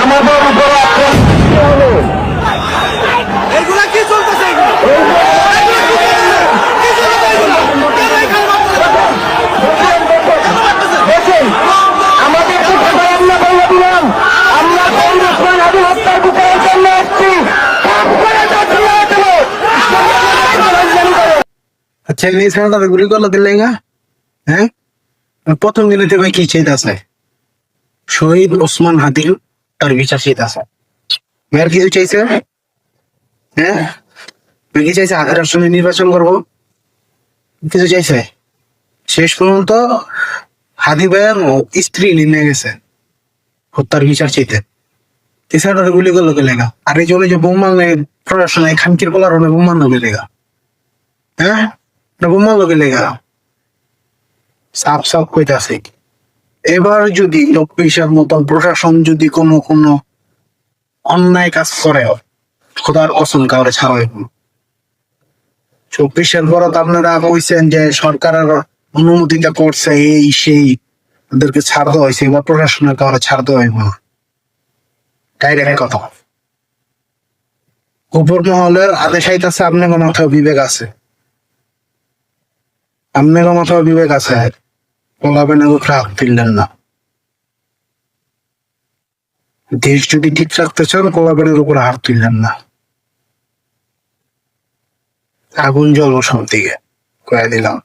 আমাদের উপর এগুলা কি চলতেছে? আমাদের আমরা বলে দিলাম আমরা কংগ্রেসম্যান আবু হত্যার বিচারের জন্য এসছি। আচ্ছা এই ছেলেটাকে গুলি করলো দিলে গা? হ্যাঁ, প্রথম দিনে থেকে কি চাইতেছে? শহীদ ওসমান হাদির তার বিচার চাইতেছে। মেয়ের কিছু চাইছে? হ্যাঁ, কি চাইছে? আগের আসনে নির্বাচন করবো কিছু চাইছে? শেষ পর্যন্ত হাদি ভাইয়ের স্ত্রী নেমে গেছে হত্যার বিচার চাইতে। ছেলেটাকে গুলি করলো দিলে গা? আর এই জন্য যে বোমা প্রশাসন খানকির বলার হলে বোমা নবে লেগা। হ্যাঁ, বোমা লগে লেগা সাপ সাপ কইতাছে। এবার যদি চব্বিশের মতন প্রশাসন যদি কোনো অন্যায় কাজ করে, খোদার কসম কাউরে ছাড়া হইব। 24-এর পর তো আপনারা কইছেন যে সরকারের অনুমতিটা করছে এই সেই, ওদেরকে ছাড় দেওয়া হয়েছে। এবার প্রশাসনের কাউরে ছাড় দেওয়া হইব না, ডাইরেক্ট কথা। উপর মহলের আদেশ আইতাছে, আপনার মাথায় বিবেক আছে? আপনার মাথায় বিবেক আছে? বলাবেন হাত তুললেন না। দেশ যদি ঠিক রাখতে চান কোলাবেনের উপর হাত তুললেন না। আগুন জ্বলবো সব দিকে কয়ে দিলাম।